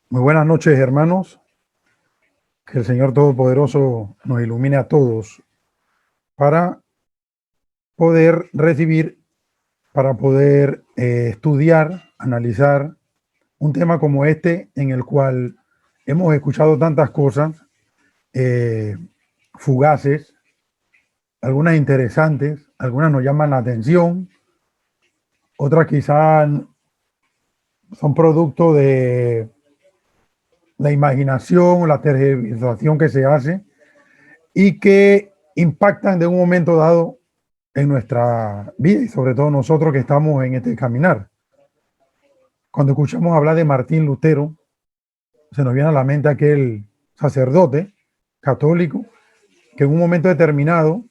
Muy buenas noches, hermanos. Que el Señor Todopoderoso nos ilumine a todos para poder recibir, para poder estudiar, analizar un tema como este en el cual hemos escuchado tantas cosas eh, fugaces, algunas interesantes, algunas nos llaman la atención, otras quizás son producto de la imaginación o la tergiversación que se hace y que impactan de un momento dado en nuestra vida y sobre todo nosotros que estamos en este caminar. Cuando escuchamos hablar de Martín Lutero, se nos viene a la mente aquel sacerdote católico que en un momento determinado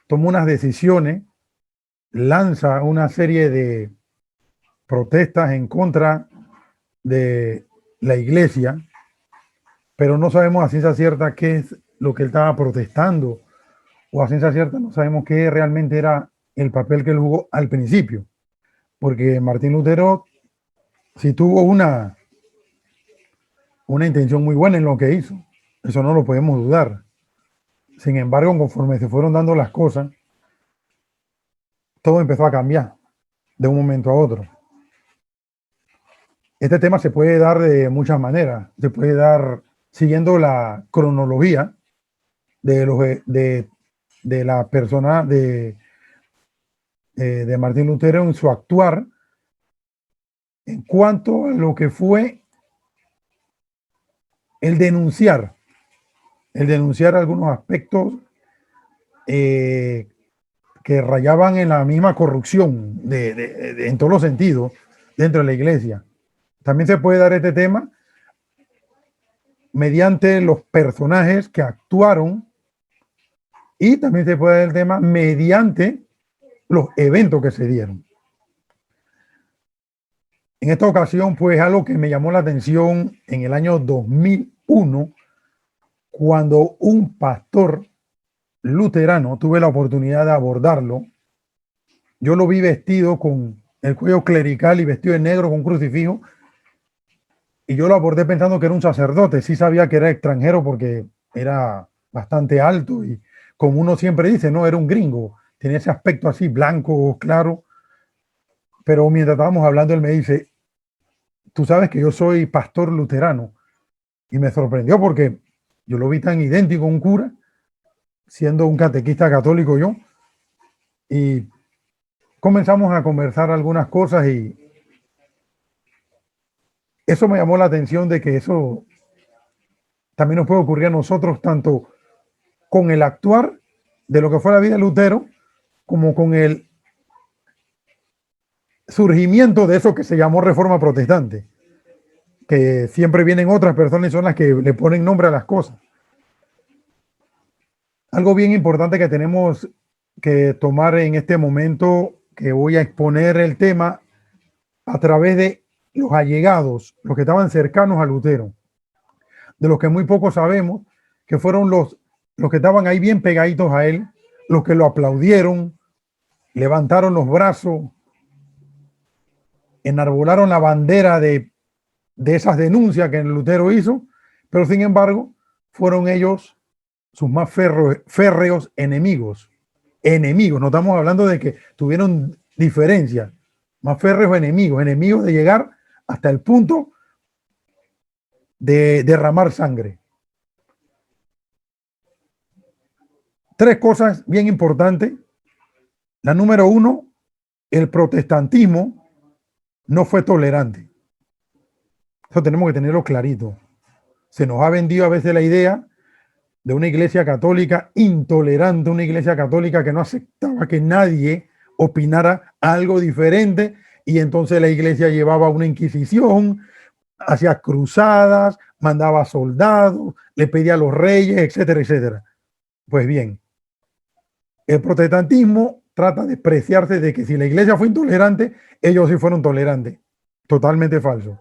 toma unas decisiones, lanza una serie de protestas en contra de la iglesia, pero no sabemos a ciencia cierta qué es lo que él estaba protestando, o a ciencia cierta no sabemos qué realmente era el papel que él jugó al principio, porque Martín Lutero sí tuvo una intención muy buena en lo que hizo, eso no lo podemos dudar. Sin embargo, conforme se fueron dando las cosas, todo empezó a cambiar de un momento a otro. Este tema se puede dar de muchas maneras, se puede dar siguiendo la cronología de, los, de la persona de Martín Lutero en su actuar en cuanto a lo que fue el denunciar, el denunciar algunos aspectos eh, que rayaban en la misma corrupción en todos los sentidos dentro de la iglesia. También se puede dar este tema mediante los personajes que actuaron y también se puede dar el tema mediante los eventos que se dieron. En esta ocasión, pues algo que me llamó la atención en el año 2001, cuando un pastor luterano, tuve la oportunidad de abordarlo. Yo lo vi vestido con el cuello clerical y vestido de negro con crucifijo, y yo lo abordé pensando que era un sacerdote. Sí sabía que era extranjero porque era bastante alto y, como uno siempre dice, no, era un gringo, tenía ese aspecto así blanco, claro. Pero mientras estábamos hablando, él me dice: tú sabes que yo soy pastor luterano. Y me sorprendió porque yo lo vi tan idéntico a un cura, siendo un catequista católico yo, y comenzamos a conversar algunas cosas, y eso me llamó la atención de que eso también nos puede ocurrir a nosotros, tanto con el actuar de lo que fue la vida de Lutero, como con el surgimiento de eso que se llamó Reforma Protestante, que siempre vienen otras personas y son las que le ponen nombre a las cosas. Algo bien importante que tenemos que tomar en este momento, que voy a exponer el tema a través de los allegados, los que estaban cercanos a Lutero, de los que muy poco sabemos, que fueron los que estaban ahí bien pegaditos a él, los que lo aplaudieron, levantaron los brazos, enarbolaron la bandera de esas denuncias que Lutero hizo, pero sin embargo fueron ellos sus más férreos enemigos. Enemigos, no estamos hablando de que tuvieron diferencias, más férreos enemigos, enemigos de llegar hasta el punto de derramar sangre. Tres cosas bien importantes. La número uno, el protestantismo no fue tolerante. Eso tenemos que tenerlo clarito. Se nos ha vendido a veces la idea de una iglesia católica intolerante, una iglesia católica que no aceptaba que nadie opinara algo diferente, y entonces la iglesia llevaba una inquisición, hacía cruzadas, mandaba soldados, le pedía a los reyes, etcétera, etcétera. Pues bien, el protestantismo trata de preciarse de que si la iglesia fue intolerante, ellos sí fueron tolerantes. Totalmente falso.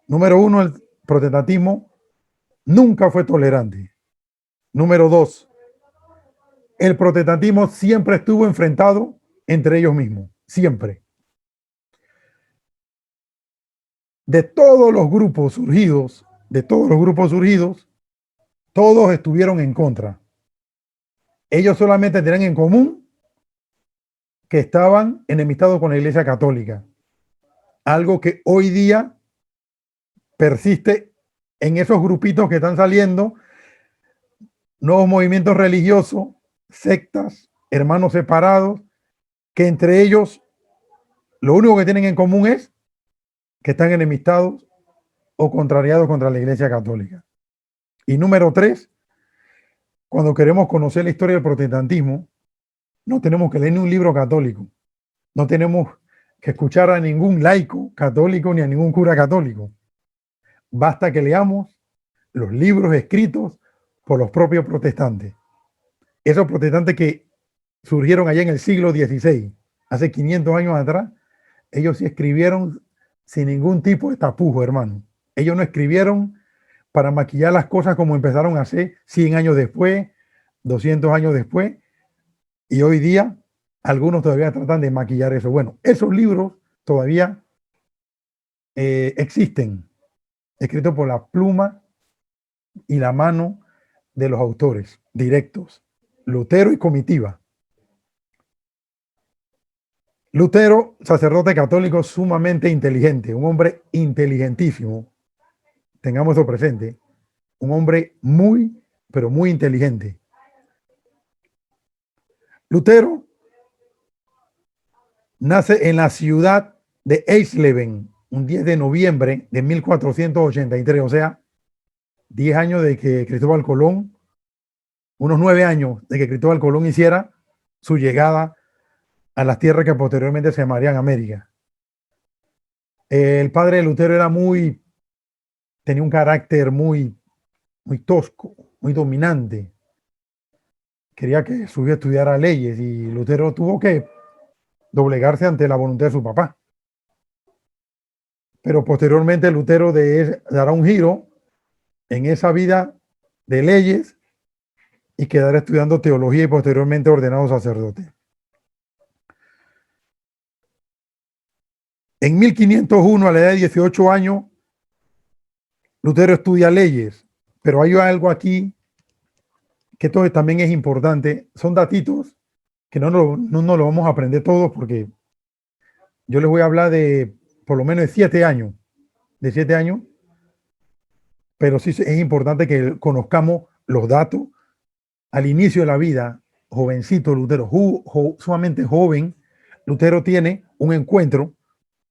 Número uno, el protestantismo nunca fue tolerante. Número dos, el protestantismo siempre estuvo enfrentado entre ellos mismos, siempre. de todos los grupos surgidos, todos estuvieron en contra. Ellos solamente tenían en común que estaban enemistados con la Iglesia Católica. Algo que hoy día persiste en esos grupitos que están saliendo, nuevos movimientos religiosos, sectas, hermanos separados, que entre ellos lo único que tienen en común es que están enemistados o contrariados contra la Iglesia Católica. Y número 3, cuando queremos conocer la historia del protestantismo, no tenemos que leer ni un libro católico, no tenemos que escuchar a ningún laico católico ni a ningún cura católico. Basta que leamos los libros escritos por los propios protestantes. Esos protestantes que surgieron allá en el siglo XVI, hace 500 años atrás, ellos sí escribieron sin ningún tipo de tapujo, hermano. Ellos no escribieron para maquillar las cosas como empezaron a hacer 100 años después, 200 años después, y hoy día algunos todavía tratan de maquillar eso. Bueno, esos libros todavía existen, escritos por la pluma y la mano de los autores directos, Lutero y comitiva. Lutero, sacerdote católico sumamente inteligente, un hombre inteligentísimo, tengamos eso presente, un hombre muy, pero muy inteligente. Lutero nace en la ciudad de Eisleben, un 10 de noviembre de 1483, o sea, 10 años de que Cristóbal Colón, unos 9 años de que Cristóbal Colón hiciera su llegada a las tierras que posteriormente se llamarían América. El padre de Lutero tenía un carácter muy tosco, muy dominante. Quería que su hijo estudiara leyes y Lutero tuvo que doblegarse ante la voluntad de su papá. Pero posteriormente Lutero dará un giro en esa vida de leyes y quedará estudiando teología y posteriormente ordenado sacerdote. En 1501, a la edad de 18 años, Lutero estudia leyes, pero hay algo aquí que también es importante. Son datitos que no lo vamos a aprender todos porque yo les voy a hablar de por lo menos de 7 años, pero sí es importante que conozcamos los datos. Al inicio de la vida, jovencito Lutero, sumamente joven, Lutero tiene un encuentro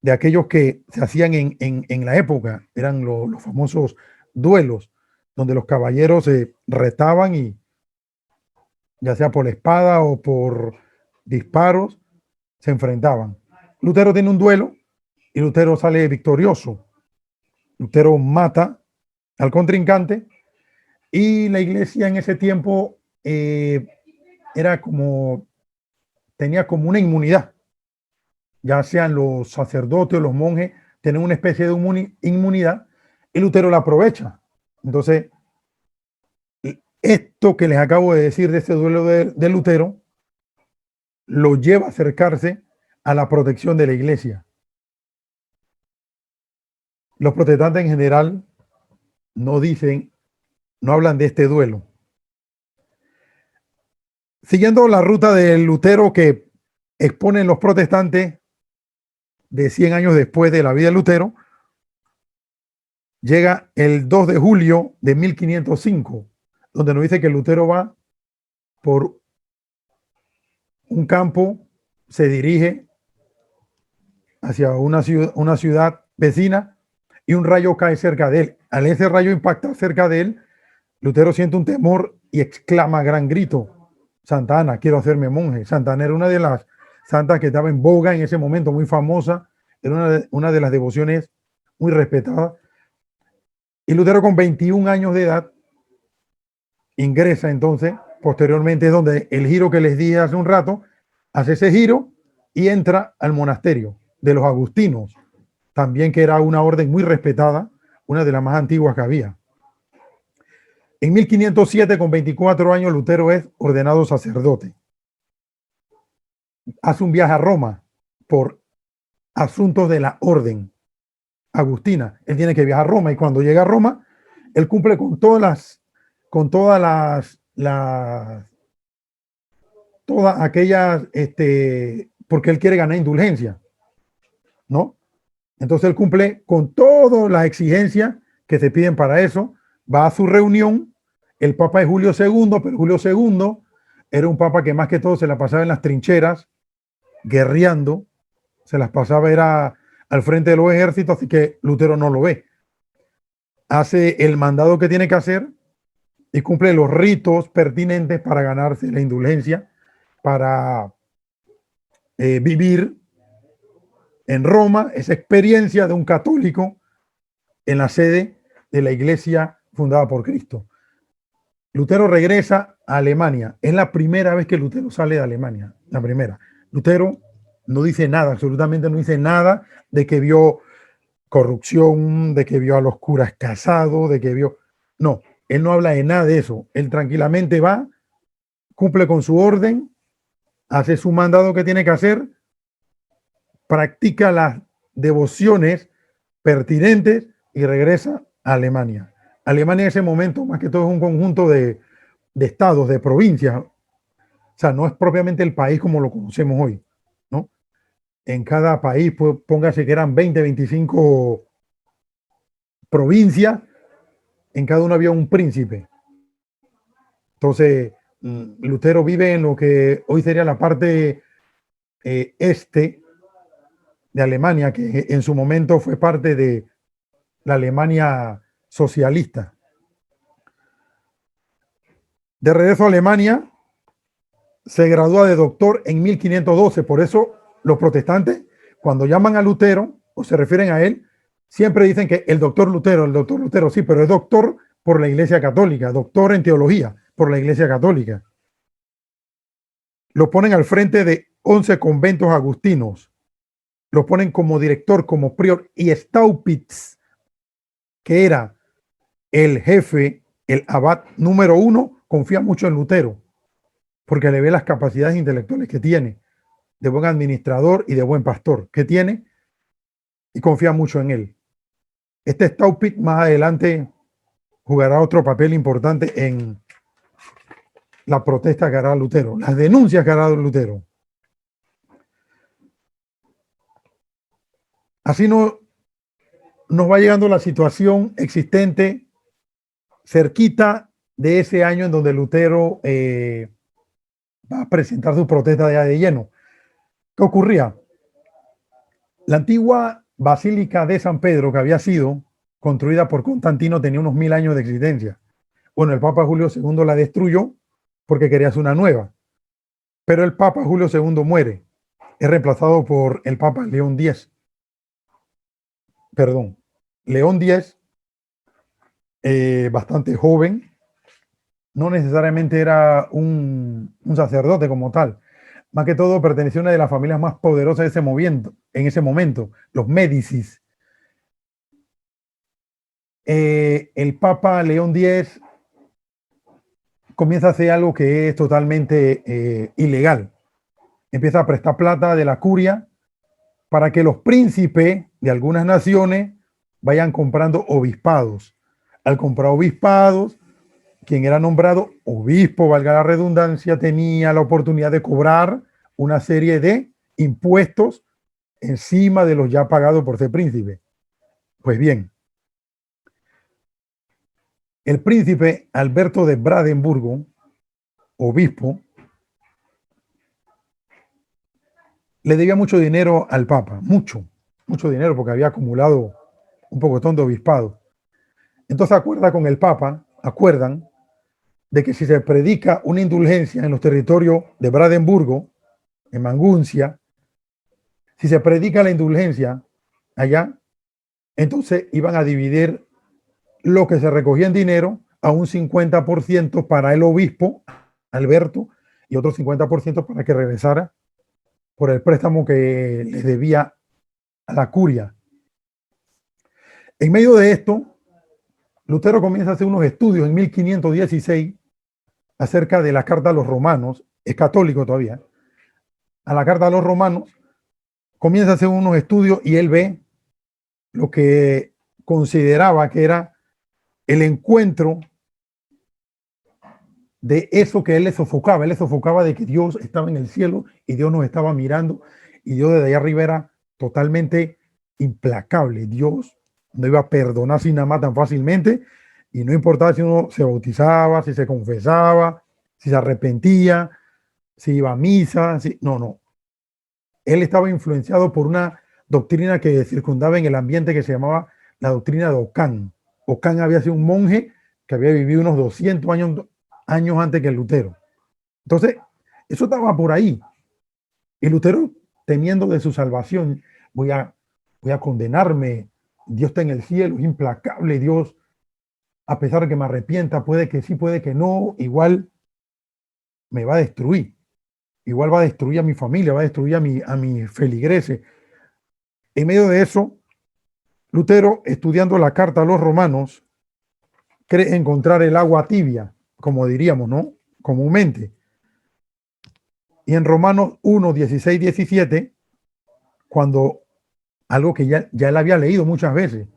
de aquellos que se hacían en la época, eran los famosos duelos, donde los caballeros se retaban y ya sea por la espada o por disparos, se enfrentaban. Lutero tiene un duelo y Lutero sale victorioso. Lutero mata al contrincante y la iglesia en ese tiempo tenía como una inmunidad. Ya sean los sacerdotes o los monjes, tienen una especie de inmunidad y Lutero la aprovecha. Entonces, esto que les acabo de decir de este duelo de Lutero lo lleva a acercarse a la protección de la iglesia. Los protestantes en general no hablan de este duelo. Siguiendo la ruta de Lutero que exponen los protestantes de 100 años después de la vida de Lutero, llega el 2 de julio de 1505, donde nos dice que Lutero va por un campo, se dirige hacia una ciudad vecina y un rayo cae cerca de él. Al ese rayo impactar cerca de él, Lutero siente un temor y exclama a gran grito: Santa Ana, quiero hacerme monje. Santa Ana era una de las santas que estaba en boga en ese momento, muy famosa, era una de las devociones muy respetadas. Y Lutero, con 21 años de edad, ingresa entonces, posteriormente es donde el giro que les dije hace un rato, hace ese giro y entra al monasterio de los agustinos, también que era una orden muy respetada, una de las más antiguas que había. En 1507, con 24 años, Lutero es ordenado sacerdote. Hace un viaje a Roma por asuntos de la orden. agustina. Él tiene que viajar a Roma y cuando llega a Roma, él cumple con todas aquellas, porque él quiere ganar indulgencia, ¿no? Entonces él cumple con todas las exigencias que se piden para eso, va a su reunión, el Papa es Julio II, pero Julio II era un papa que más que todo se la pasaba en las trincheras, guerreando, se las pasaba, era al frente de los ejércitos, así que Lutero no lo ve. Hace el mandado que tiene que hacer y cumple los ritos pertinentes para ganarse la indulgencia, para vivir en Roma esa experiencia de un católico en la sede de la iglesia fundada por Cristo. Lutero regresa a Alemania. Es la primera vez que Lutero sale de Alemania. La primera. Lutero no dice nada, absolutamente no dice nada de que vio corrupción, de que vio a los curas casados, de que vio... No, él no habla de nada de eso. Él tranquilamente va, cumple con su orden, hace su mandado que tiene que hacer, practica las devociones pertinentes y regresa a Alemania. Alemania en ese momento, más que todo, es un conjunto de estados, de provincias. O sea, no es propiamente el país como lo conocemos hoy, ¿no? En cada país, pues, póngase que eran 20, 25 provincias, en cada una había un príncipe. Entonces, Lutero vive en lo que hoy sería la parte este de Alemania, que en su momento fue parte de la Alemania socialista. De regreso a Alemania, se gradúa de doctor en 1512. Por eso los protestantes, cuando llaman a Lutero o se refieren a él, siempre dicen que el doctor Lutero, sí, pero es doctor por la Iglesia Católica, doctor en teología por la Iglesia Católica. Lo ponen al frente de 11 conventos agustinos, lo ponen como director, como prior, y Staupitz, que era el jefe, el abad número 1, confía mucho en Lutero, porque le ve las capacidades intelectuales que tiene, de buen administrador y de buen pastor que tiene, y confía mucho en él. Este Staupitz más adelante jugará otro papel importante en la protesta que hará Lutero, las denuncias que hará Lutero. Así nos va llegando la situación existente cerquita de ese año en donde Lutero va a presentar su protesta ya de lleno. ¿Qué ocurría? La antigua Basílica de San Pedro, que había sido construida por Constantino, tenía unos 1000 años de existencia. Bueno, el Papa Julio II la destruyó porque quería hacer una nueva. Pero el Papa Julio II muere. Es reemplazado por el Papa León X. Perdón, León X, bastante joven, no necesariamente era un sacerdote como tal, más que todo pertenecía a una de las familias más poderosas de ese movimiento, en ese momento, los Médicis. El Papa León X comienza a hacer algo que es totalmente ilegal. Empieza a prestar plata de la curia para que los príncipes de algunas naciones vayan comprando obispados. Al comprar obispados, quien era nombrado obispo, valga la redundancia, tenía la oportunidad de cobrar una serie de impuestos encima de los ya pagados por ser príncipe. Pues bien, el príncipe Alberto de Brandeburgo, obispo, le debía mucho dinero al Papa, mucho dinero, porque había acumulado un pocotón de obispado. Entonces acuerdan de que si se predica una indulgencia en los territorios de Brandeburgo, en Maguncia, si se predica la indulgencia allá, entonces iban a dividir lo que se recogía en dinero a un 50% para el obispo Alberto y otro 50% para que regresara por el préstamo que les debía a la curia. En medio de esto, Lutero comienza a hacer unos estudios en 1516 acerca de la carta a los romanos, es católico todavía, a la carta a los romanos, comienza a hacer unos estudios y él ve lo que consideraba que era el encuentro de eso que él le sofocaba. Él le sofocaba de que Dios estaba en el cielo y Dios nos estaba mirando y Dios desde allá arriba era totalmente implacable. Dios no iba a perdonar sin nada más tan fácilmente y no importaba si uno se bautizaba, si se confesaba, si se arrepentía, si iba a misa, si... no, no. Él estaba influenciado por una doctrina que circundaba en el ambiente que se llamaba la doctrina de Ockham. Ockham había sido un monje que había vivido unos 200 años antes que Lutero. Entonces, eso estaba por ahí. Y Lutero, temiendo de su salvación, voy a condenarme. Dios está en el cielo, es implacable. Dios, a pesar de que me arrepienta, puede que sí, puede que no, igual me va a destruir. Igual va a destruir a mi familia, va a destruir a mi feligreses. En medio de eso, Lutero, estudiando la carta a los romanos, cree encontrar el agua tibia, como diríamos, ¿no? Comúnmente. Y en Romanos 1, 16, 17, cuando algo que ya él había leído muchas veces,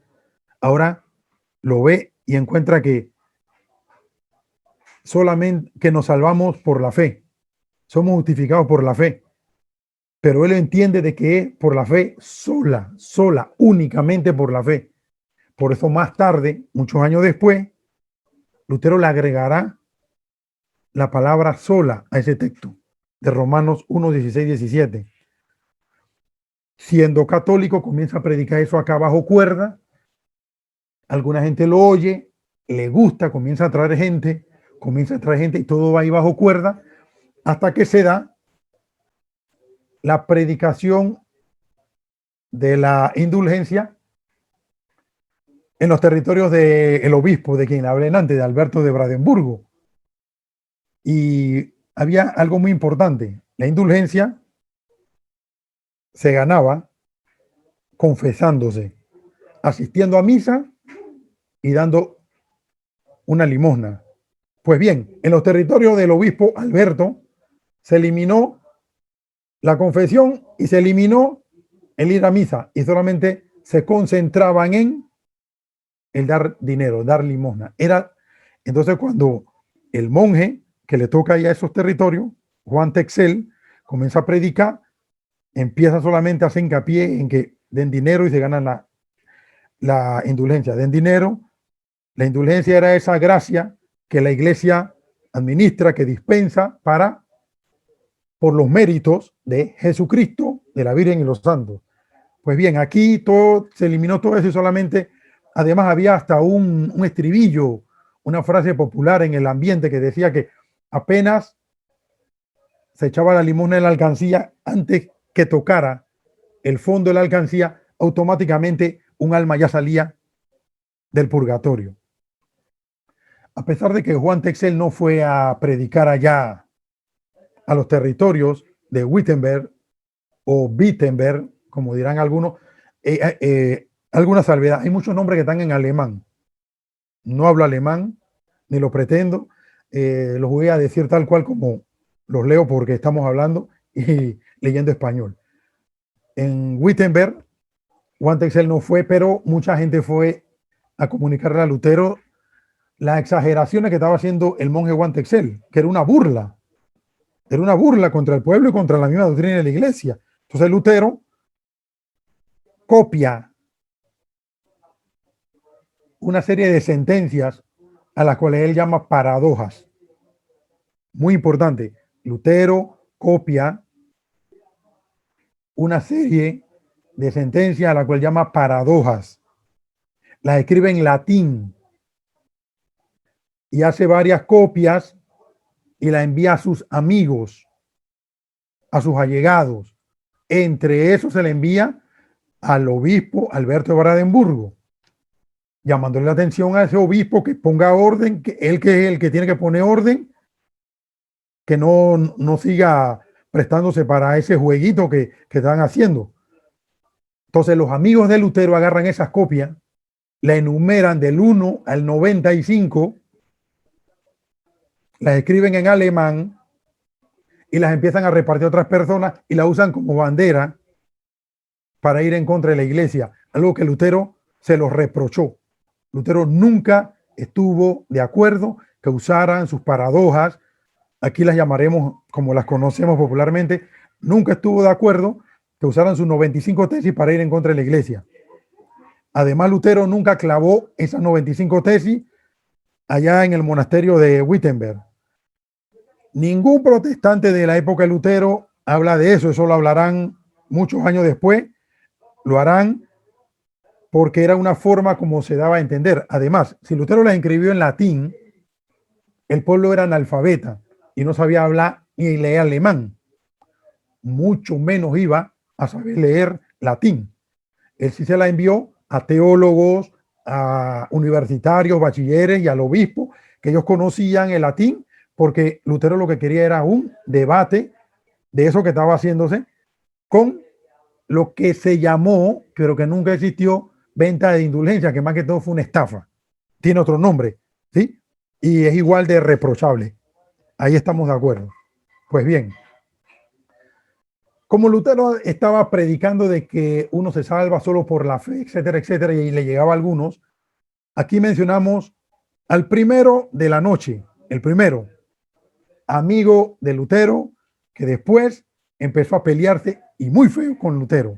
ahora lo ve y encuentra que solamente que nos salvamos por la fe, somos justificados por la fe, pero él entiende de que es por la fe sola, únicamente por la fe. Por eso más tarde, muchos años después, Lutero le agregará la palabra sola a ese texto de Romanos 1, 16, 17. Siendo católico, comienza a predicar eso acá bajo cuerda. Alguna gente lo oye, le gusta, comienza a traer gente y todo va ahí bajo cuerda hasta que se da la predicación de la indulgencia en los territorios del obispo, de quien hablé antes, de Alberto de Brandeburgo. Y había algo muy importante. La indulgencia se ganaba confesándose, asistiendo a misa y dando una limosna. Pues bien, en los territorios del obispo Alberto se eliminó la confesión y se eliminó el ir a misa y solamente se concentraban en el dar dinero, dar limosna. Entonces cuando el monje que le toca ya esos territorios, Juan Texel, comienza a predicar, empieza solamente a hacer hincapié en que den dinero y se ganan la indulgencia. Den dinero. La indulgencia era esa gracia que la iglesia administra, que dispensa por los méritos de Jesucristo, de la Virgen y los santos. Pues bien, aquí todo se eliminó todo eso y solamente, además había hasta un estribillo, una frase popular en el ambiente que decía que apenas se echaba la limosna en la alcancía, antes que tocara el fondo de la alcancía, automáticamente un alma ya salía del purgatorio. A pesar de que Juan Texel no fue a predicar allá a los territorios de Wittenberg o Wittenberg, como dirán algunos, alguna salvedad. Hay muchos nombres que están en alemán. No hablo alemán, ni lo pretendo. Los voy a decir tal cual como los leo porque estamos hablando y leyendo español. En Wittenberg, Juan Texel no fue, pero mucha gente fue a comunicarle a Lutero las exageraciones que estaba haciendo el monje Juan Texel, que era una burla. Era una burla contra el pueblo y contra la misma doctrina de la iglesia. Entonces Lutero copia una serie de sentencias a las cuales él llama paradojas. Muy importante. Lutero copia una serie de sentencias a las cuales llama paradojas. Las escribe en latín y hace varias copias y la envía a sus amigos, a sus allegados. Entre esos se le envía al obispo Alberto de Brandeburgo, llamándole la atención a ese obispo que ponga orden, que es el que tiene que poner orden, que no siga prestándose para ese jueguito que están haciendo. Entonces los amigos de Lutero agarran esas copias, la enumeran del 1 al 95, las escriben en alemán y las empiezan a repartir a otras personas y la usan como bandera para ir en contra de la iglesia, algo que Lutero se los reprochó. Lutero nunca estuvo de acuerdo que usaran sus paradojas, aquí las llamaremos como las conocemos popularmente, nunca estuvo de acuerdo que usaran sus 95 tesis para ir en contra de la iglesia. Además, Lutero nunca clavó esas 95 tesis allá en el monasterio de Wittenberg. Ningún protestante de la época de Lutero habla de eso, eso lo hablarán muchos años después, lo harán porque era una forma como se daba a entender. Además, si Lutero las escribió en latín, el pueblo era analfabeta y no sabía hablar ni leer alemán, mucho menos iba a saber leer latín. Él sí se la envió a teólogos, a universitarios, bachilleres y al obispo, que ellos conocían el latín, porque Lutero lo que quería era un debate de eso que estaba haciéndose con lo que se llamó, pero que nunca existió, venta de indulgencia, que más que todo fue una estafa. Tiene otro nombre, ¿sí? Y es igual de reprochable. Ahí estamos de acuerdo. Pues bien, como Lutero estaba predicando de que uno se salva solo por la fe, etcétera, etcétera, y le llegaba a algunos, aquí mencionamos al primero de la noche, el primero, amigo de Lutero, que después empezó a pelearse y muy feo con Lutero,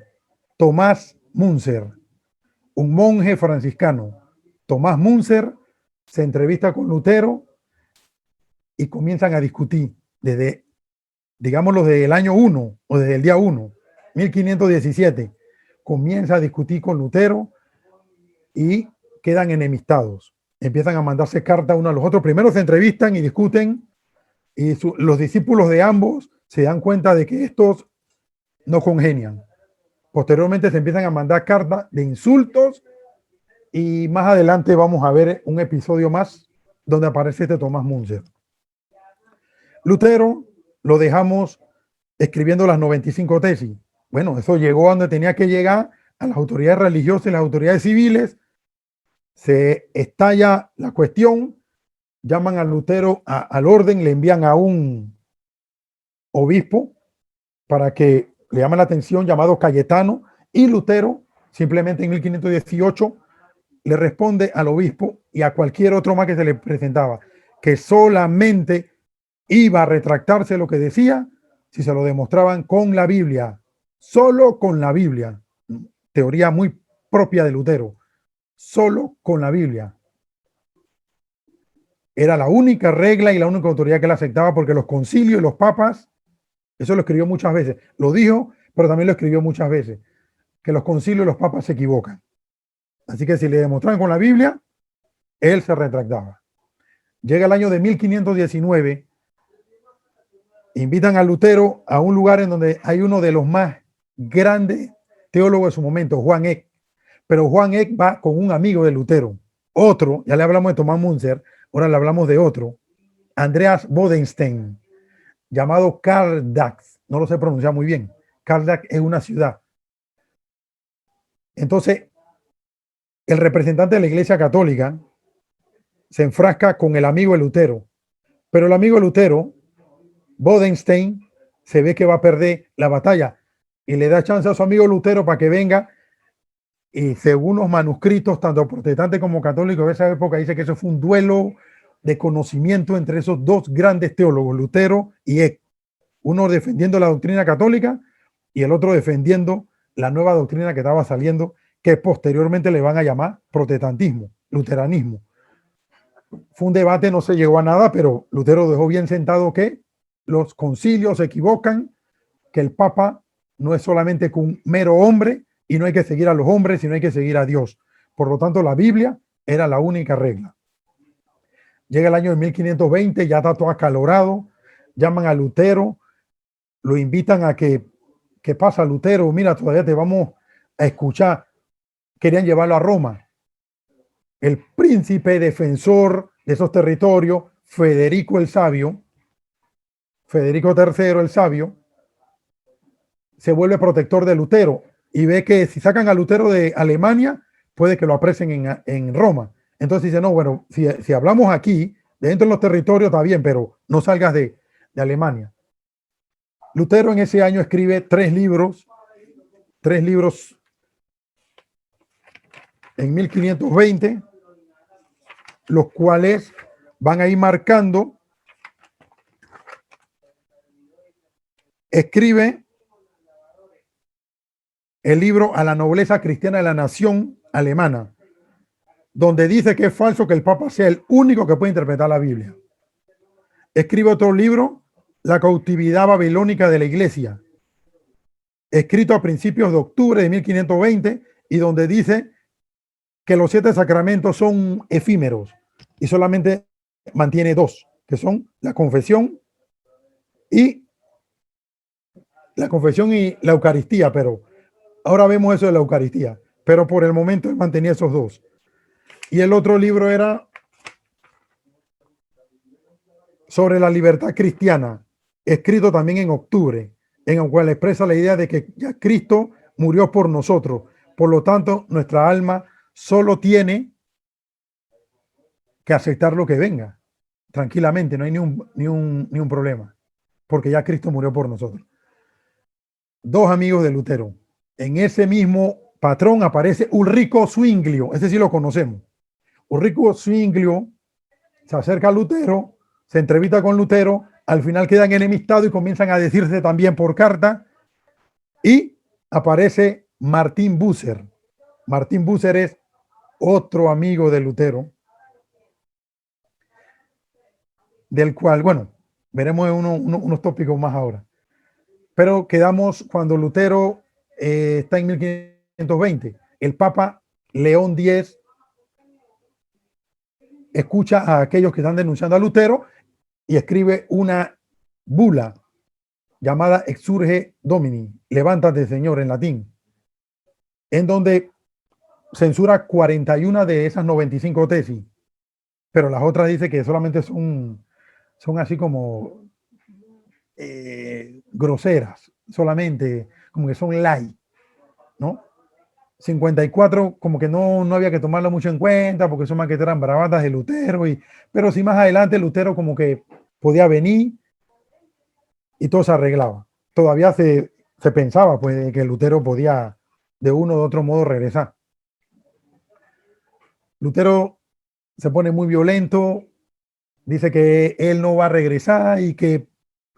Tomás Munzer, un monje franciscano. Tomás Munzer se entrevista con Lutero y comienzan a discutir desde, digámoslo, desde el año 1 o desde el día 1, 1517, comienza a discutir con Lutero y quedan enemistados. Empiezan a mandarse cartas uno a los otros. Primero se entrevistan y discuten y los discípulos de ambos se dan cuenta de que estos no congenian. Posteriormente se empiezan a mandar cartas de insultos y más adelante vamos a ver un episodio más donde aparece este Tomás Munzer. Lutero lo dejamos escribiendo las 95 tesis. Bueno, eso llegó a donde tenía que llegar, a las autoridades religiosas y las autoridades civiles. Se estalla la cuestión, llaman a Lutero al orden, le envían a un obispo para que le llame la atención, llamado Cayetano, y Lutero simplemente en 1518 le responde al obispo y a cualquier otro más que se le presentaba que solamente iba a retractarse lo que decía si se lo demostraban con la Biblia, solo con la Biblia. Teoría muy propia de Lutero, solo con la Biblia. Era la única regla y la única autoridad que él aceptaba, porque los concilios y los papas, eso lo escribió muchas veces, lo dijo, pero también lo escribió muchas veces, que los concilios y los papas se equivocan. Así que si le demostraban con la Biblia, él se retractaba. Llega el año de 1519, invitan a Lutero a un lugar en donde hay uno de los más grandes teólogos de su momento, Juan Eck. Pero Juan Eck va con un amigo de Lutero, otro, ya le hablamos de Tomás Munzer, ahora le hablamos de otro, Andreas Bodenstein, llamado Karlsdax, no lo sé pronunciar muy bien. Karlsdax es una ciudad. Entonces, el representante de la Iglesia Católica se enfrasca con el amigo de Lutero, pero el amigo de Lutero, Bodenstein, se ve que va a perder la batalla y le da chance a su amigo Lutero para que venga, y según los manuscritos, tanto protestantes como católicos de esa época, dice que eso fue un duelo de conocimiento entre esos dos grandes teólogos, Lutero y Eck, uno defendiendo la doctrina católica y el otro defendiendo la nueva doctrina que estaba saliendo, que posteriormente le van a llamar protestantismo, luteranismo. Fue un debate, no se llegó a nada, pero Lutero dejó bien sentado que los concilios se equivocan, que el Papa no es solamente un mero hombre y no hay que seguir a los hombres, sino hay que seguir a Dios. Por lo tanto, la Biblia era la única regla. Llega el año de 1520, ya está todo acalorado, llaman a Lutero, lo invitan a que, ¿qué pasa, Lutero? Mira, todavía te vamos a escuchar. Querían llevarlo a Roma. El príncipe defensor de esos territorios, Federico el Sabio, Federico III el Sabio, se vuelve protector de Lutero y ve que si sacan a Lutero de Alemania, puede que lo apresen en Roma. Entonces dice, no, bueno, si hablamos aquí, dentro de los territorios está bien, pero no salgas de Alemania. Lutero en ese año escribe tres libros en 1520, los cuales van a ir marcando. Escribe el libro A la nobleza cristiana de la nación alemana, donde dice que es falso que el Papa sea el único que puede interpretar la Biblia. Escribe otro libro, La cautividad babilónica de la Iglesia, escrito a principios de octubre de 1520, y donde dice que los 7 sacramentos son efímeros y solamente mantiene 2, que son la confesión y la Eucaristía, pero ahora vemos eso de la Eucaristía, pero por el momento él mantenía esos 2. Y el otro libro era sobre la libertad cristiana, escrito también en octubre, en el cual expresa la idea de que ya Cristo murió por nosotros. Por lo tanto, nuestra alma solo tiene que aceptar lo que venga, tranquilamente, no hay ni un problema, porque ya Cristo murió por nosotros. 2 amigos de Lutero. En ese mismo patrón aparece Ulrico Zwinglio, ese sí lo conocemos. Ulrico Zwinglio se acerca a Lutero, se entrevista con Lutero, al final quedan enemistados y comienzan a decirse también por carta, y aparece Martín Bucer. Martín Bucer es otro amigo de Lutero, del cual, bueno, veremos unos tópicos más ahora. Pero quedamos cuando Lutero está en 1520. El Papa León X escucha a aquellos que están denunciando a Lutero y escribe una bula llamada Exsurge Domini, levántate Señor en latín, en donde censura 41 de esas 95 tesis, pero las otras dice que solamente son así como groseras, solamente como que son light, ¿no? 54 como que no había que tomarlo mucho en cuenta porque son más que eran bravatas de Lutero, pero si más adelante Lutero como que podía venir y todo se arreglaba. Todavía se pensaba pues que Lutero podía de uno o de otro modo regresar. Lutero se pone muy violento, dice que él no va a regresar y que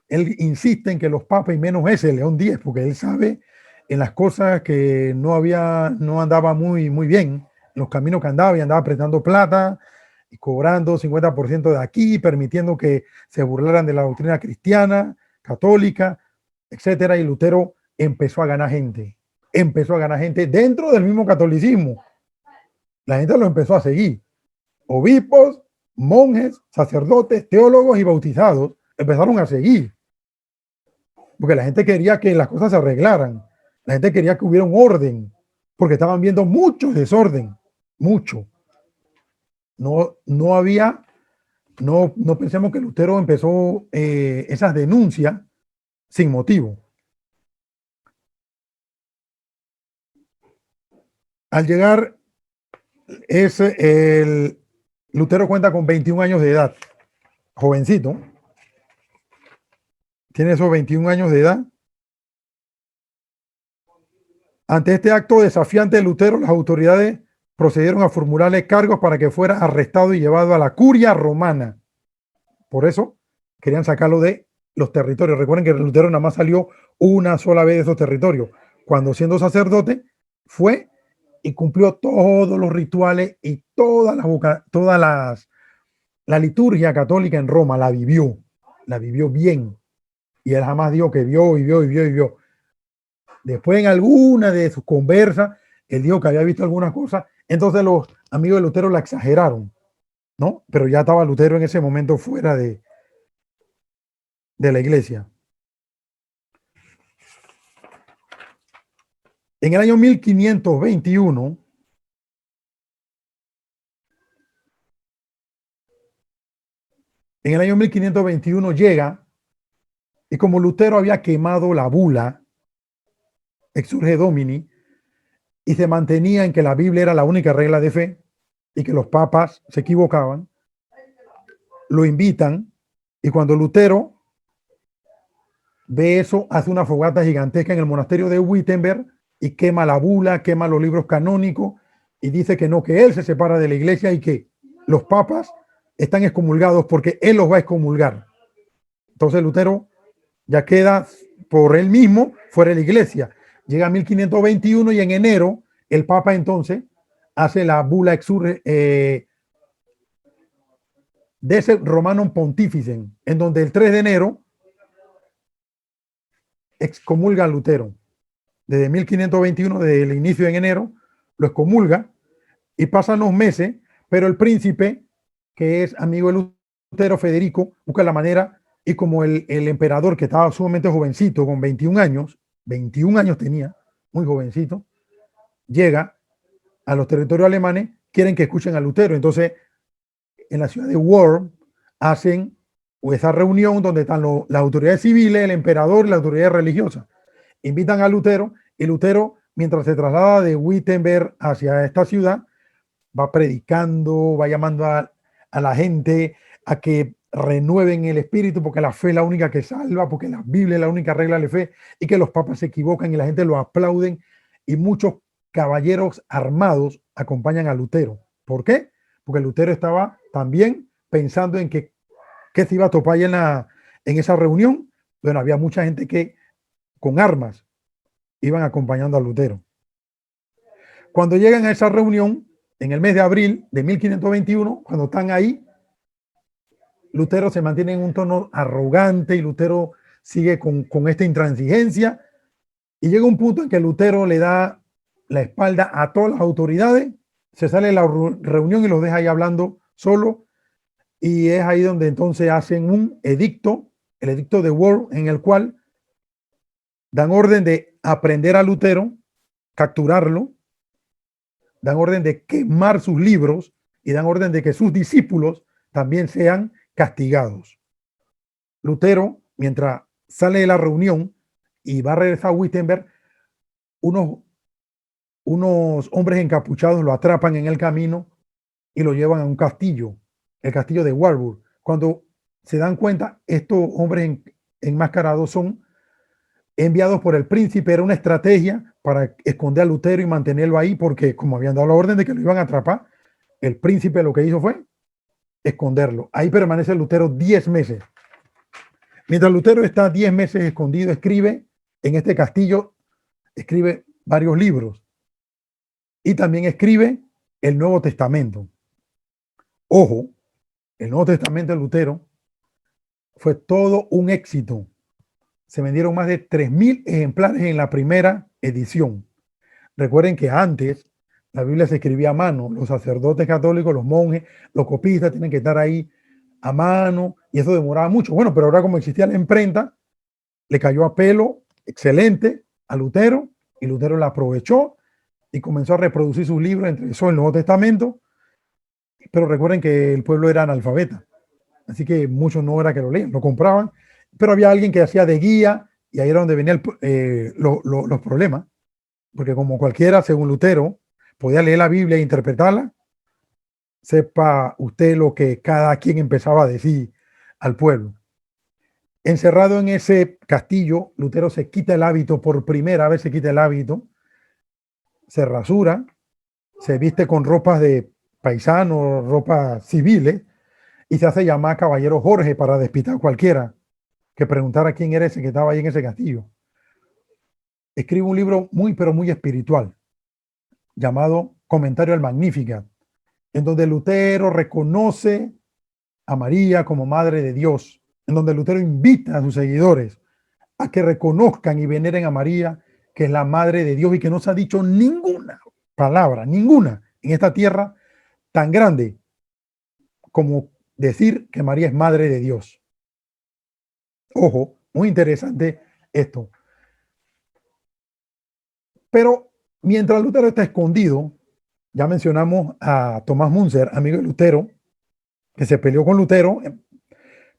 él insiste en que los papas, y menos ese, León X, porque él sabe en las cosas que no andaba muy bien, en los caminos que andaba, y andaba prestando plata y cobrando 50% de aquí, permitiendo que se burlaran de la doctrina cristiana, católica, etcétera. Y Lutero empezó a ganar gente dentro del mismo catolicismo. La gente lo empezó a seguir. Obispos, monjes, sacerdotes, teólogos y bautizados empezaron a seguir, porque la gente quería que las cosas se arreglaran, la gente quería que hubiera un orden, porque estaban viendo mucho desorden, mucho. No había, no pensemos que Lutero empezó esas denuncias sin motivo. Al llegar, Lutero cuenta con 21 años de edad, jovencito, tiene esos 21 años de edad. Ante este acto desafiante de Lutero, las autoridades procedieron a formularle cargos para que fuera arrestado y llevado a la curia romana. Por eso querían sacarlo de los territorios. Recuerden que Lutero nada más salió una sola vez de esos territorios. Cuando siendo sacerdote fue y cumplió todos los rituales y la liturgia católica en Roma, la vivió bien. Y él jamás dijo que vio. Después en alguna de sus conversas, él dijo que había visto algunas cosas. Entonces los amigos de Lutero la exageraron, ¿no? Pero ya estaba Lutero en ese momento fuera de la iglesia. En el año 1521, llega, y como Lutero había quemado la bula Exsurge Domini y se mantenía en que la Biblia era la única regla de fe y que los papas se equivocaban, lo invitan, y cuando Lutero ve eso, hace una fogata gigantesca en el monasterio de Wittenberg y quema la bula, quema los libros canónicos y dice que no, que él se separa de la iglesia y que los papas están excomulgados porque él los va a excomulgar. Entonces Lutero ya queda por él mismo fuera de la iglesia. Llega a 1521 y en enero el Papa entonces hace la bula de ese Romanum Pontificem, en donde el 3 de enero excomulga a Lutero. Desde 1521, desde el inicio en enero, lo excomulga y pasan los meses, pero el príncipe, que es amigo de Lutero, Federico, busca la manera y como el emperador, que estaba sumamente jovencito, con 21 años tenía, muy jovencito, llega a los territorios alemanes, quieren que escuchen a Lutero. Entonces, en la ciudad de Worms, hacen esa reunión donde están las autoridades civiles, el emperador y las autoridades religiosas. Invitan a Lutero y Lutero, mientras se traslada de Wittenberg hacia esta ciudad, va predicando, va llamando a la gente a que renueven el espíritu, porque la fe es la única que salva, porque la Biblia es la única regla de fe, y que los papas se equivocan y la gente lo aplauden, y muchos caballeros armados acompañan a Lutero. ¿Por qué? Porque Lutero estaba también pensando en que se iba a topar en esa reunión. Bueno, había mucha gente que con armas iban acompañando a Lutero. Cuando llegan a esa reunión, en el mes de abril de 1521, cuando están ahí, Lutero se mantiene en un tono arrogante y Lutero sigue con esta intransigencia y llega un punto en que Lutero le da la espalda a todas las autoridades, se sale de la reunión y los deja ahí hablando solo, y es ahí donde entonces hacen un edicto, el edicto de Worms, en el cual dan orden de aprender a Lutero, capturarlo, dan orden de quemar sus libros y dan orden de que sus discípulos también sean castigados. Lutero, mientras sale de la reunión y va a regresar a Wittenberg, unos hombres encapuchados lo atrapan en el camino y lo llevan a un castillo, el castillo de Warburg. Cuando se dan cuenta, estos hombres enmascarados son enviados por el príncipe, era una estrategia para esconder a Lutero y mantenerlo ahí, porque como habían dado la orden de que lo iban a atrapar, el príncipe lo que hizo fue esconderlo. Ahí permanece Lutero 10 meses. Mientras Lutero está 10 meses escondido, escribe en este castillo, escribe varios libros y también escribe el Nuevo Testamento. Ojo, el Nuevo Testamento de Lutero fue todo un éxito. Se vendieron más de 3.000 ejemplares en la primera edición. Recuerden que antes la Biblia se escribía a mano. Los sacerdotes católicos, los monjes, los copistas tienen que estar ahí a mano y eso demoraba mucho. Bueno, pero ahora como existía la imprenta, le cayó a pelo excelente a Lutero y Lutero la aprovechó y comenzó a reproducir sus libros, entre esos el Nuevo Testamento. Pero recuerden que el pueblo era analfabeta, así que muchos no era que lo leían, lo compraban, pero había alguien que hacía de guía y ahí era donde venían los problemas, porque como cualquiera, según Lutero, podía leer la Biblia e interpretarla, sepa usted lo que cada quien empezaba a decir al pueblo. Encerrado en ese castillo, Lutero se quita el hábito, por primera vez se quita el hábito, se rasura, se viste con ropas de paisano, ropas civiles, y se hace llamar Caballero Jorge para despistar a cualquiera que preguntara quién era ese que estaba ahí en ese castillo. Escribe un libro muy, pero muy espiritual, llamado Comentario al Magnificat, en donde Lutero reconoce a María como Madre de Dios, en donde Lutero invita a sus seguidores a que reconozcan y veneren a María, que es la Madre de Dios y que no se ha dicho ninguna palabra, ninguna, en esta tierra tan grande como decir que María es Madre de Dios. Ojo, muy interesante esto. Pero mientras Lutero está escondido, ya mencionamos a Tomás Munzer, amigo de Lutero, que se peleó con Lutero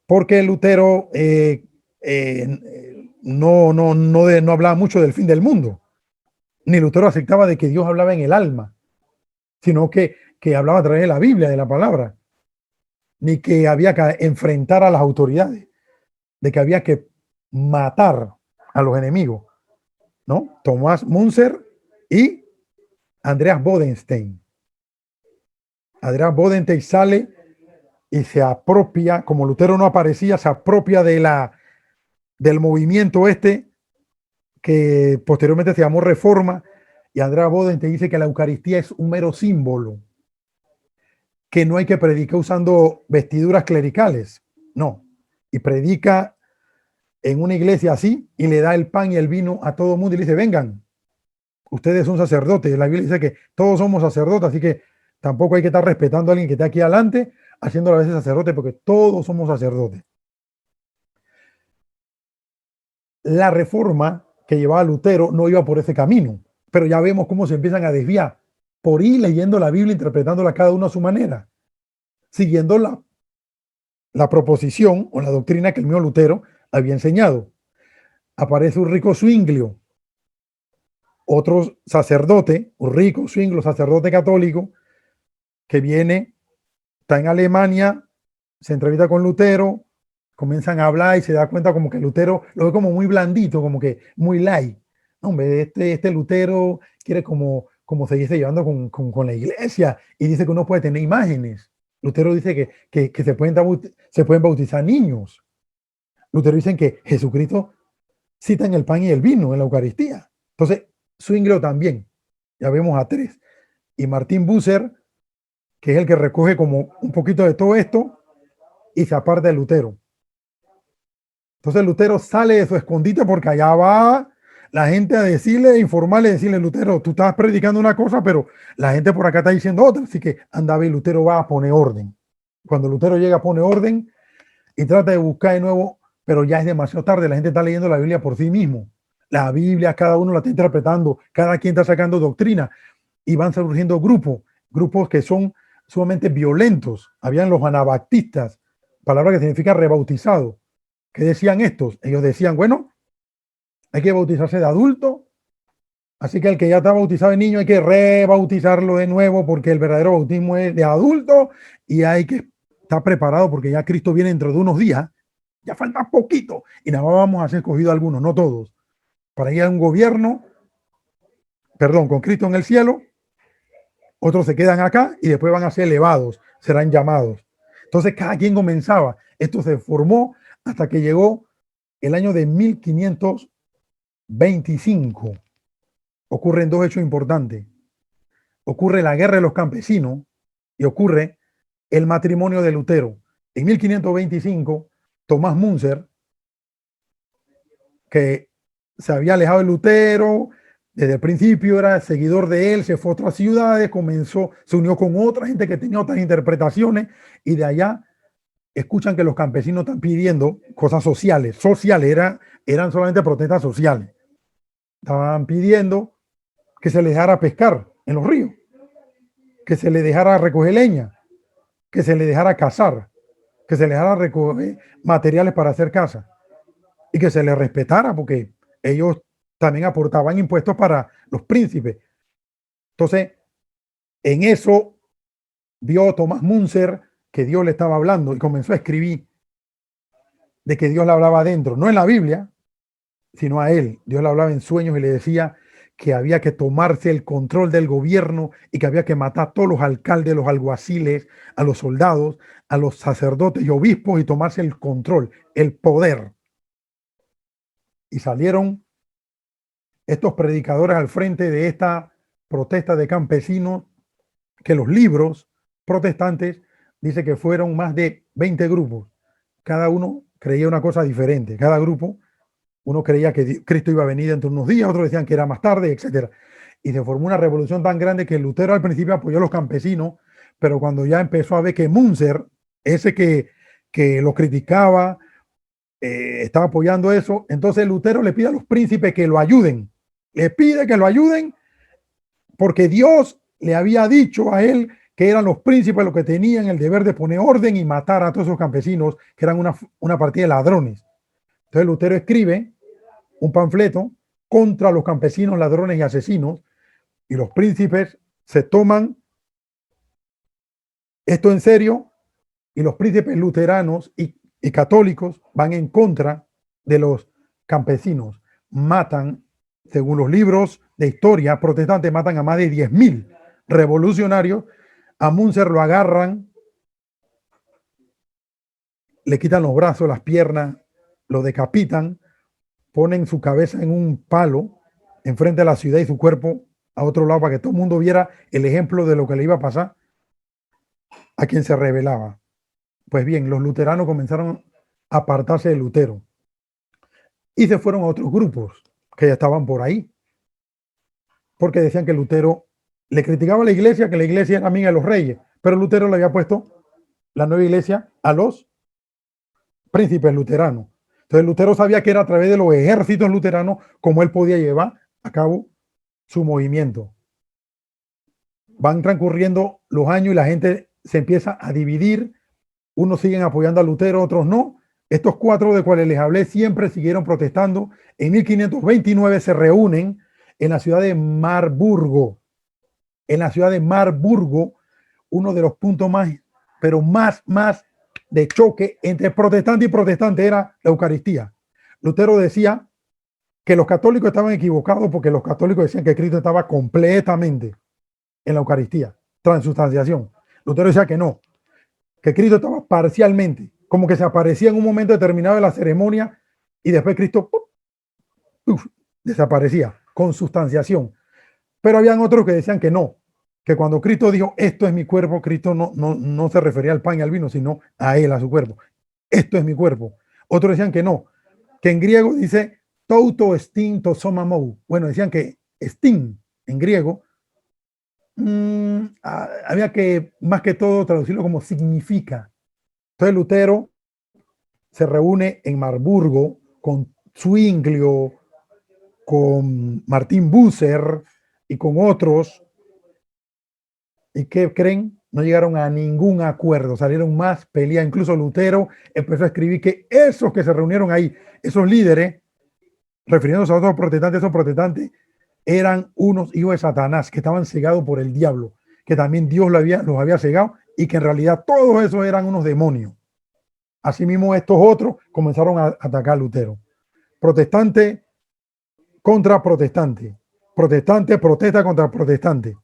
porque Lutero no hablaba mucho del fin del mundo, ni Lutero aceptaba de que Dios hablaba en el alma, sino que hablaba a través de la Biblia, de la palabra, ni que había que enfrentar a las autoridades, de que había que matar a los enemigos, ¿no? Tomás Munzer y Andreas Bodenstein. Andreas Bodenstein sale y se apropia, como Lutero no aparecía, se apropia del movimiento este que posteriormente se llamó Reforma, y Andreas Bodenstein dice que la Eucaristía es un mero símbolo, que no hay que predicar usando vestiduras clericales, no, y predica en una iglesia así y le da el pan y el vino a todo el mundo y le dice, vengan, ustedes son sacerdotes. La Biblia dice que todos somos sacerdotes, así que tampoco hay que estar respetando a alguien que esté aquí adelante haciendo a veces sacerdote, porque todos somos sacerdotes. La reforma que llevaba Lutero no iba por ese camino, pero ya vemos cómo se empiezan a desviar por ir leyendo la Biblia, interpretándola cada uno a su manera, siguiendo la proposición o la doctrina que el mismo Lutero había enseñado. Aparece un rico Zwinglio, otro sacerdote, un rico Zwinglio, sacerdote católico, que viene, está en Alemania, se entrevista con Lutero, comienzan a hablar y se da cuenta como que Lutero lo ve como muy blandito, como que muy light. No, hombre, este Lutero quiere como seguirse llevando con la iglesia y dice que uno puede tener imágenes. Lutero dice que se pueden bautizar niños. Lutero dice que Jesucristo cita en el pan y el vino, en la Eucaristía. Entonces, Zwinglio también, ya vemos a tres. Y Martín Bucer, que es el que recoge como un poquito de todo esto y se aparta de Lutero. Entonces Lutero sale de su escondite porque allá va la gente a decirle, informarle, decirle, Lutero, tú estás predicando una cosa, pero la gente por acá está diciendo otra, así que anda y Lutero va a poner orden. Cuando Lutero llega pone orden y trata de buscar de nuevo, pero ya es demasiado tarde, la gente está leyendo la Biblia por sí mismo. La Biblia cada uno la está interpretando, cada quien está sacando doctrina y van surgiendo grupos que son sumamente violentos. Habían los anabaptistas, palabra que significa rebautizado. ¿Qué decían estos? Ellos decían, bueno, hay que bautizarse de adulto, así que el que ya está bautizado de niño hay que rebautizarlo de nuevo porque el verdadero bautismo es de adulto y hay que estar preparado porque ya Cristo viene dentro de unos días, ya falta poquito y nada más vamos a ser escogidos algunos, no todos, para ir a un gobierno, perdón, con Cristo en el cielo, otros se quedan acá y después van a ser elevados, serán llamados. Entonces cada quien comenzaba, esto se formó hasta que llegó el año de 1525. Ocurren dos hechos importantes. Ocurre la guerra de los campesinos y ocurre el matrimonio de Lutero. En 1525, Tomás Munzer, que se había alejado de Lutero, desde el principio era seguidor de él, se fue a otras ciudades, se unió con otra gente que tenía otras interpretaciones y de allá escuchan que los campesinos están pidiendo cosas sociales. Eran solamente protestas sociales. Estaban pidiendo que se les dejara pescar en los ríos, que se les dejara recoger leña, que se les dejara cazar, que se les dejara recoger materiales para hacer casa y que se les respetara porque ellos también aportaban impuestos para los príncipes. Entonces, en eso vio Tomás Munzer que Dios le estaba hablando y comenzó a escribir de que Dios le hablaba adentro, no en la Biblia, sino a él. Dios le hablaba en sueños y le decía que había que tomarse el control del gobierno y que había que matar a todos los alcaldes, los alguaciles, a los soldados, a los sacerdotes y obispos y tomarse el control, el poder. Y salieron estos predicadores al frente de esta protesta de campesinos, que los libros protestantes dice que fueron más de 20 grupos. Cada uno creía una cosa diferente. Cada grupo, uno creía que Cristo iba a venir dentro de unos días, otros decían que era más tarde, etcétera. Y se formó una revolución tan grande que Lutero al principio apoyó a los campesinos, pero cuando ya empezó a ver que Munzer, ese que lo criticaba, estaba apoyando eso, entonces Lutero le pide a los príncipes que lo ayuden. Le pide que lo ayuden porque Dios le había dicho a él que eran los príncipes los que tenían el deber de poner orden y matar a todos esos campesinos que eran una partida de ladrones. Entonces Lutero escribe un panfleto contra los campesinos, ladrones y asesinos, y los príncipes se toman esto en serio, y los príncipes luteranos y católicos van en contra de los campesinos. Matan, según los libros de historia protestantes, matan a más de 10.000 revolucionarios A Munzer lo agarran, le quitan los brazos, las piernas, lo decapitan, ponen su cabeza en un palo enfrente de la ciudad y su cuerpo a otro lado para que todo el mundo viera el ejemplo de lo que le iba a pasar a quien se rebelaba. Pues bien, los luteranos comenzaron a apartarse de Lutero y se fueron a otros grupos que ya estaban por ahí, porque decían que Lutero le criticaba a la iglesia, que la iglesia era amiga de los reyes, pero Lutero le había puesto la nueva iglesia a los príncipes luteranos. Entonces Lutero sabía que era a través de los ejércitos luteranos como él podía llevar a cabo su movimiento. Van transcurriendo los años y la gente se empieza a dividir. Unos siguen apoyando a Lutero, otros no. Estos cuatro de cuales les hablé siempre siguieron protestando. En 1529 se reúnen en la ciudad de Marburgo. En la ciudad de Marburgo, uno de los puntos más, pero más de choque entre protestante y protestante era la Eucaristía. Lutero decía que los católicos estaban equivocados porque los católicos decían que Cristo estaba completamente en la Eucaristía, transubstanciación. Lutero decía que no, que Cristo estaba parcialmente, como que se aparecía en un momento determinado de la ceremonia y después Cristo desaparecía, con sustanciación. Pero habían otros que decían que no, que cuando Cristo dijo, esto es mi cuerpo, Cristo no se refería al pan y al vino, sino a él, a su cuerpo. Esto es mi cuerpo. Otros decían que no, que en griego dice, touto estin to soma mou. Bueno, decían que estin, en griego, había que, más que todo, traducirlo como significa. Entonces Lutero se reúne en Marburgo con Zwinglio, con Martín Bucer y con otros. ¿Y qué creen? No llegaron a ningún acuerdo, salieron más peleas. Incluso Lutero empezó a escribir que esos que se reunieron ahí, esos líderes, refiriéndose a otros protestantes, esos protestantes eran unos hijos de Satanás que estaban cegados por el diablo, que también Dios los había cegado y que en realidad todos esos eran unos demonios. Asimismo, estos otros comenzaron a atacar a Lutero. Protestante contra protestante. Protestante protesta contra protestante.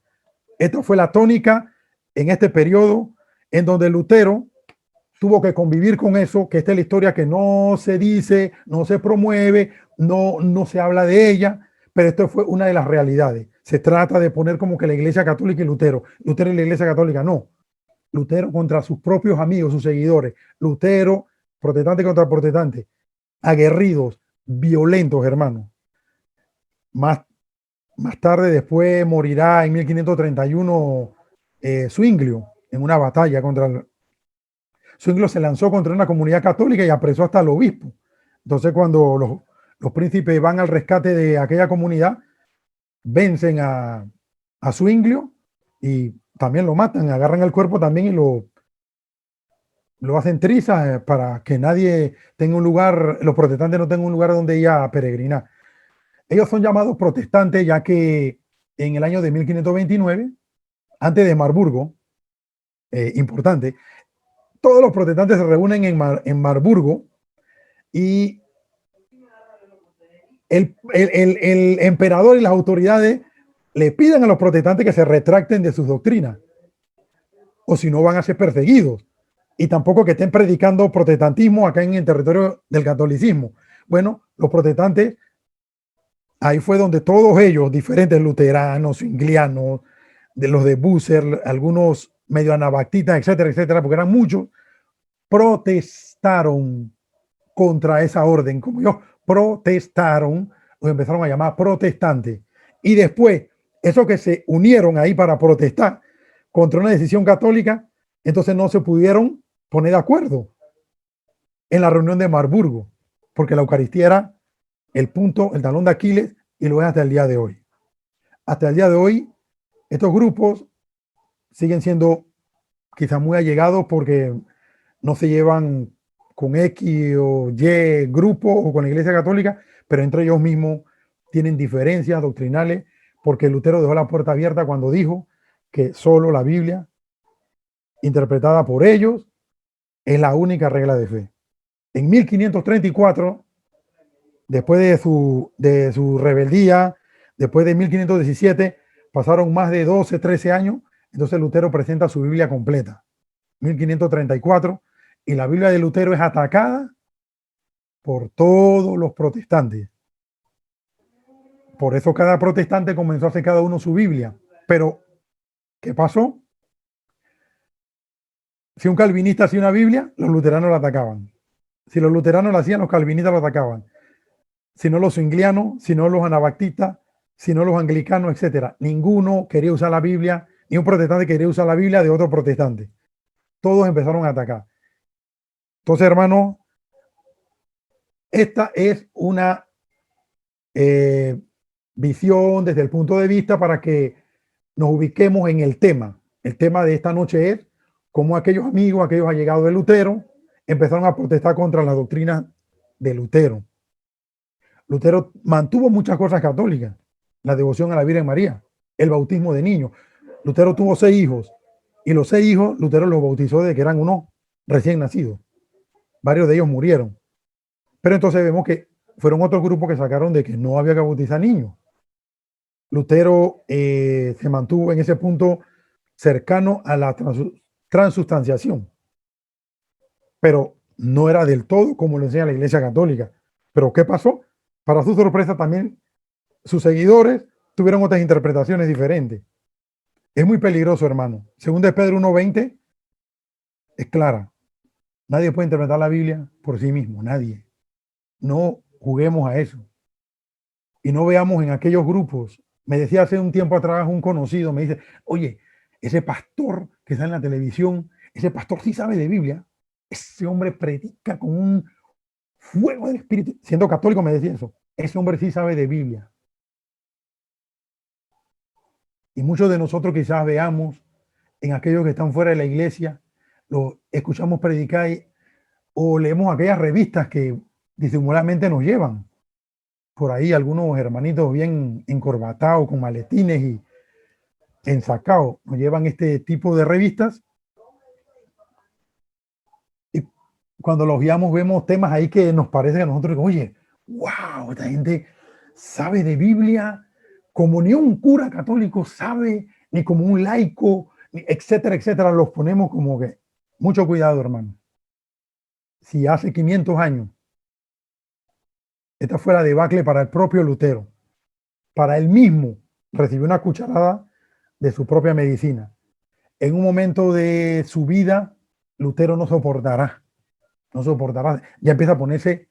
Esta fue la tónica en este periodo en donde Lutero tuvo que convivir con eso, que esta es la historia que no se dice, no se promueve, no se habla de ella, pero esto fue una de las realidades. Se trata de poner como que la Iglesia Católica y Lutero y la Iglesia Católica, no. Lutero contra sus propios amigos, sus seguidores. Lutero, protestante contra protestante. Aguerridos, violentos, hermanos. Más tarde, después morirá en 1531 Zwinglio en una batalla contra Zwinglio se lanzó contra una comunidad católica y apresó hasta el obispo. Entonces, cuando los príncipes van al rescate de aquella comunidad, vencen a Zwinglio y también lo matan, agarran el cuerpo también y lo hacen trizas para que nadie tenga un lugar, los protestantes no tengan un lugar donde ir a peregrinar. Ellos son llamados protestantes ya que en el año de 1529, antes de Marburgo, importante, todos los protestantes se reúnen en Marburgo y el emperador y las autoridades le piden a los protestantes que se retracten de sus doctrinas, o si no van a ser perseguidos, y tampoco que estén predicando protestantismo acá en el territorio del catolicismo. Bueno, los protestantes, ahí fue donde todos ellos, diferentes luteranos, zwinglianos, de los de Bucer, algunos medio anabaptistas, etcétera, etcétera, porque eran muchos, protestaron contra esa orden, como yo, protestaron, los empezaron a llamar protestantes. Y después, esos que se unieron ahí para protestar contra una decisión católica, entonces no se pudieron poner de acuerdo en la reunión de Marburgo, porque la Eucaristía era el punto, el talón de Aquiles, y lo es hasta el día de hoy. Hasta el día de hoy, estos grupos siguen siendo quizás muy allegados porque no se llevan con X o Y grupo o con la Iglesia Católica, pero entre ellos mismos tienen diferencias doctrinales, porque Lutero dejó la puerta abierta cuando dijo que solo la Biblia, interpretada por ellos, es la única regla de fe. En 1534, después de su rebeldía, después de 1517, pasaron más de 12, 13 años Entonces Lutero presenta su Biblia completa, 1534, y la Biblia de Lutero es atacada por todos los protestantes. Por eso cada protestante comenzó a hacer cada uno su Biblia. Pero, ¿qué pasó? Si un calvinista hacía una Biblia, los luteranos la atacaban. Si los luteranos la hacían, los calvinistas la atacaban. Si no los zwinglianos, si no los anabaptistas, si no los anglicanos, etcétera. Ninguno quería usar la Biblia, ni un protestante quería usar la Biblia de otro protestante. Todos empezaron a atacar. Entonces, hermanos, esta es una visión desde el punto de vista para que nos ubiquemos en el tema. El tema de esta noche es cómo aquellos amigos, aquellos allegados de Lutero, empezaron a protestar contra las doctrinas de Lutero. Lutero mantuvo muchas cosas católicas, la devoción a la Virgen María, el bautismo de niños. Lutero tuvo 6 hijos y los 6 hijos Lutero los bautizó desde que eran unos recién nacidos. Varios de ellos murieron. Pero entonces vemos que fueron otros grupos que sacaron de que no había que bautizar niños. Lutero se mantuvo en ese punto cercano a la transustanciación, pero no era del todo como lo enseña la Iglesia Católica. Pero ¿qué pasó? Para su sorpresa también sus seguidores tuvieron otras interpretaciones diferentes. Es muy peligroso, hermano. Según de Pedro 1:20 es clara. Nadie puede interpretar la Biblia por sí mismo, nadie. No juguemos a eso. Y no veamos en aquellos grupos. Me decía hace un tiempo atrás un conocido, me dice, oye, ese pastor que está en la televisión, ese pastor sí sabe de Biblia. Ese hombre predica con un fuego del Espíritu. Siendo católico me decía eso. Ese hombre sí sabe de Biblia. Y muchos de nosotros quizás veamos en aquellos que están fuera de la iglesia, lo escuchamos predicar o leemos aquellas revistas que disimuladamente nos llevan. Por ahí algunos hermanitos bien encorbatados con maletines y ensacados nos llevan este tipo de revistas. Y cuando los guiamos vemos temas ahí que nos parece a nosotros, oye, wow, esta gente sabe de Biblia como ni un cura católico sabe, ni como un laico, etcétera, etcétera. Los ponemos como que, mucho cuidado, hermano. Si hace 500 años, esta fue la debacle para el propio Lutero. Para él mismo recibió una cucharada de su propia medicina. En un momento de su vida, Lutero no soportará. No soportará. Ya empieza a ponerse,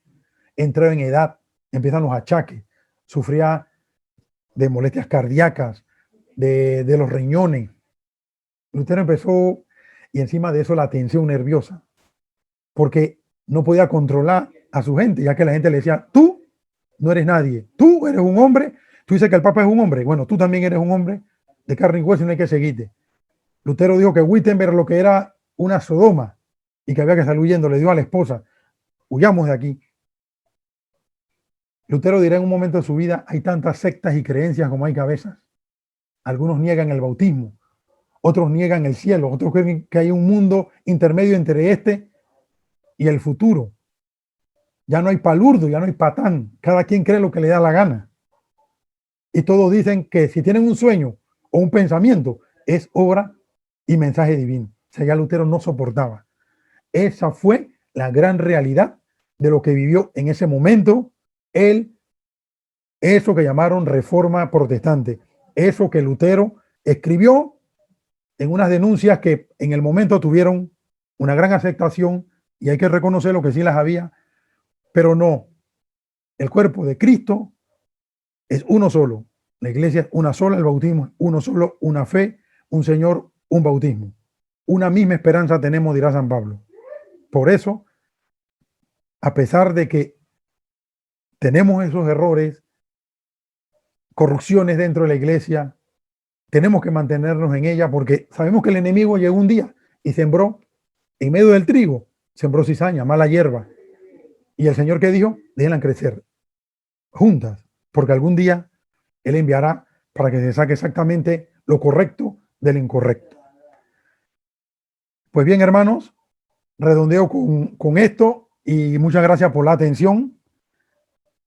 entró en edad, empiezan los achaques. Sufría de molestias cardíacas, de los riñones. Lutero empezó, y encima de eso la tensión nerviosa, porque no podía controlar a su gente, ya que la gente le decía, tú no eres nadie, tú eres un hombre, tú dices que el Papa es un hombre, bueno, tú también eres un hombre de carne y hueso y no hay que seguirte. Lutero dijo que Wittenberg lo que era una Sodoma y que había que salir huyendo, le dio a la esposa, huyamos de aquí. Lutero dirá en un momento de su vida, hay tantas sectas y creencias como hay cabezas. Algunos niegan el bautismo, otros niegan el cielo, otros creen que hay un mundo intermedio entre este y el futuro. Ya no hay palurdo, ya no hay patán, cada quien cree lo que le da la gana. Y todos dicen que si tienen un sueño o un pensamiento, es obra y mensaje divino. O sea, ya Lutero no soportaba. Esa fue la gran realidad de lo que vivió en ese momento él, eso que llamaron reforma protestante, eso que Lutero escribió en unas denuncias que en el momento tuvieron una gran aceptación y hay que reconocer lo que sí las había, pero no. El cuerpo de Cristo es uno solo. La iglesia es una sola, el bautismo es uno solo, una fe, un Señor, un bautismo. Una misma esperanza tenemos, dirá San Pablo. Por eso, a pesar de que tenemos esos errores, corrupciones dentro de la iglesia, tenemos que mantenernos en ella porque sabemos que el enemigo llegó un día y sembró en medio del trigo, sembró cizaña, mala hierba. Y el Señor, ¿qué dijo? Déjenlas crecer juntas, porque algún día Él enviará para que se saque exactamente lo correcto del incorrecto. Pues bien, hermanos, redondeo con esto y muchas gracias por la atención.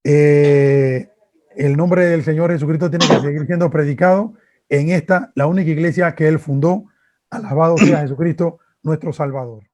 El nombre del Señor Jesucristo tiene que seguir siendo predicado en esta, la única iglesia que él fundó. Alabado sea Jesucristo, nuestro Salvador.